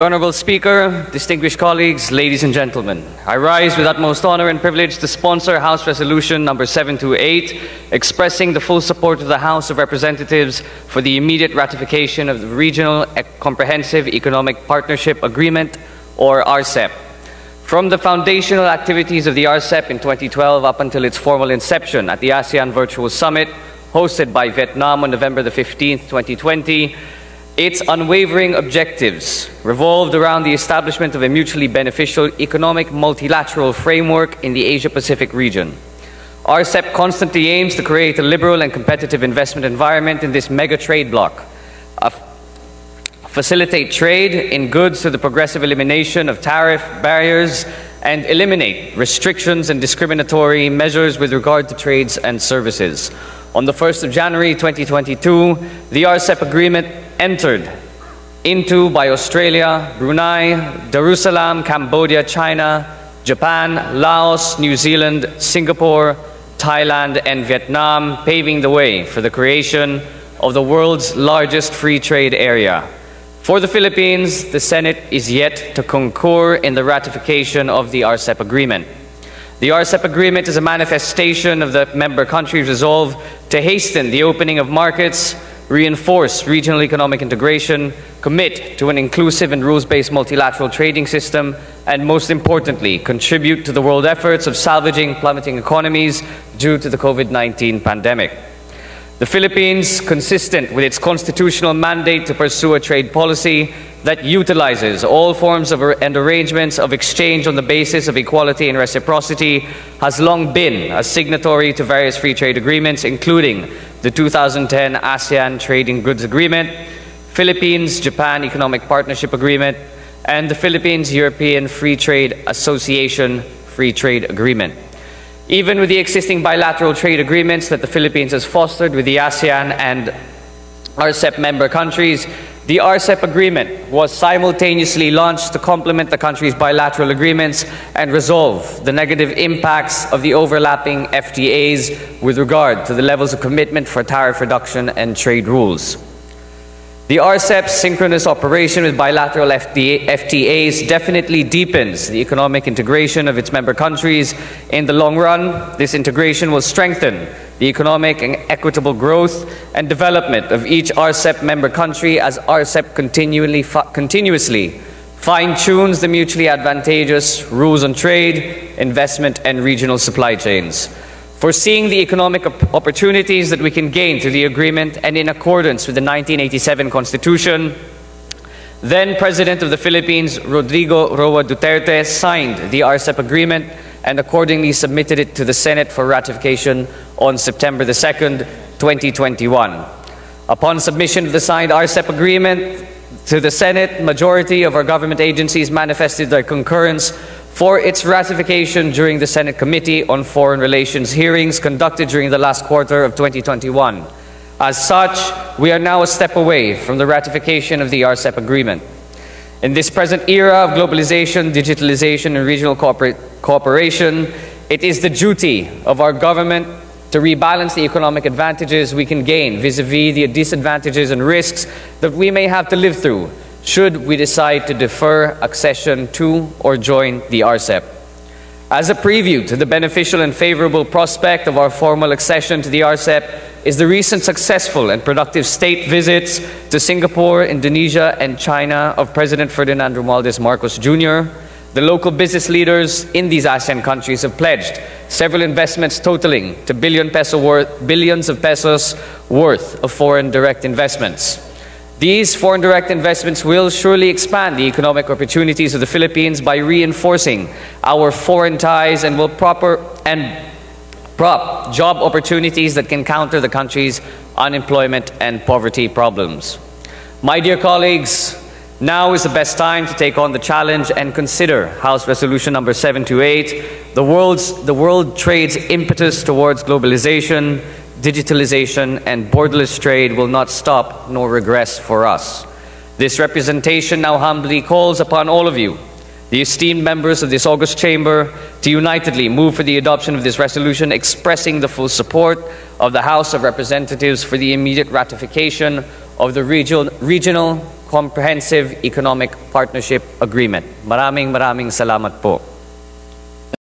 Honorable Speaker, distinguished colleagues, ladies and gentlemen, I rise with utmost honor and privilege to sponsor House Resolution number 728, expressing the full support of the House of Representatives for the immediate ratification of the Regional Comprehensive Economic Partnership Agreement, or RCEP. From the foundational activities of the RCEP in 2012 up until its formal inception at the ASEAN Virtual Summit, hosted by Vietnam on November the 15th, 2020, its unwavering objectives revolved around the establishment of a mutually beneficial economic multilateral framework in the Asia-Pacific region. RCEP constantly aims to create a liberal and competitive investment environment in this mega-trade bloc, facilitate trade in goods through the progressive elimination of tariff barriers, and eliminate restrictions and discriminatory measures with regard to trades and services. On the 1st of January 2022, the RCEP agreement entered into by Australia, Brunei, Darussalam, Cambodia, China, Japan, Laos, New Zealand, Singapore, Thailand, and Vietnam, paving the way for the creation of the world's largest free trade area. For the Philippines, the Senate is yet to concur in the ratification of the RCEP agreement. The RCEP agreement is a manifestation of the member countries' resolve to hasten the opening of markets, reinforce regional economic integration, commit to an inclusive and rules-based multilateral trading system, and most importantly, contribute to the world efforts of salvaging plummeting economies due to the COVID-19 pandemic. The Philippines, consistent with its constitutional mandate to pursue a trade policy that utilizes all forms of and arrangements of exchange on the basis of equality and reciprocity, has long been a signatory to various free trade agreements, including the 2010 ASEAN Trade in Goods Agreement, Philippines-Japan Economic Partnership Agreement, and the Philippines-European Free Trade Association Free Trade Agreement. Even with the existing bilateral trade agreements that the Philippines has fostered with the ASEAN and RCEP member countries, the RCEP agreement was simultaneously launched to complement the country's bilateral agreements and resolve the negative impacts of the overlapping FTAs with regard to the levels of commitment for tariff reduction and trade rules. The RCEP's synchronous operation with bilateral FTAs definitely deepens the economic integration of its member countries. In the long run, this integration will strengthen the economic and equitable growth and development of each RCEP member country as RCEP continuously fine-tunes the mutually advantageous rules on trade, investment, and regional supply chains. Foreseeing the economic opportunities that we can gain through the agreement and in accordance with the 1987 Constitution, then President of the Philippines, Rodrigo Roa Duterte, signed the RCEP agreement and accordingly submitted it to the Senate for ratification on September the 2nd, 2021. Upon submission of the signed RCEP agreement to the Senate, majority of our government agencies manifested their concurrence for its ratification during the Senate Committee on Foreign Relations hearings conducted during the last quarter of 2021. As such, we are now a step away from the ratification of the RCEP agreement. In this present era of globalization, digitalization, and regional cooperation, it is the duty of our government to rebalance the economic advantages we can gain vis-à-vis the disadvantages and risks that we may have to live through should we decide to defer accession to or join the RCEP. As a preview to the beneficial and favorable prospect of our formal accession to the RCEP is the recent successful and productive state visits to Singapore, Indonesia, and China of President Ferdinand Romualdez Marcos Jr. The local business leaders in these ASEAN countries have pledged several investments totaling to billions of pesos worth of foreign direct investments. These foreign direct investments will surely expand the economic opportunities of the Philippines by reinforcing our foreign ties and will prop job opportunities that can counter the country's unemployment and poverty problems. My dear colleagues, now is the best time to take on the challenge and consider House Resolution number 728, the world trade's impetus towards globalization, digitalization, and borderless trade will not stop nor regress for us. This representation now humbly calls upon all of you, the esteemed members of this august chamber, to unitedly move for the adoption of this resolution, expressing the full support of the House of Representatives for the immediate ratification of the Regional Comprehensive Economic Partnership Agreement. Maraming salamat po.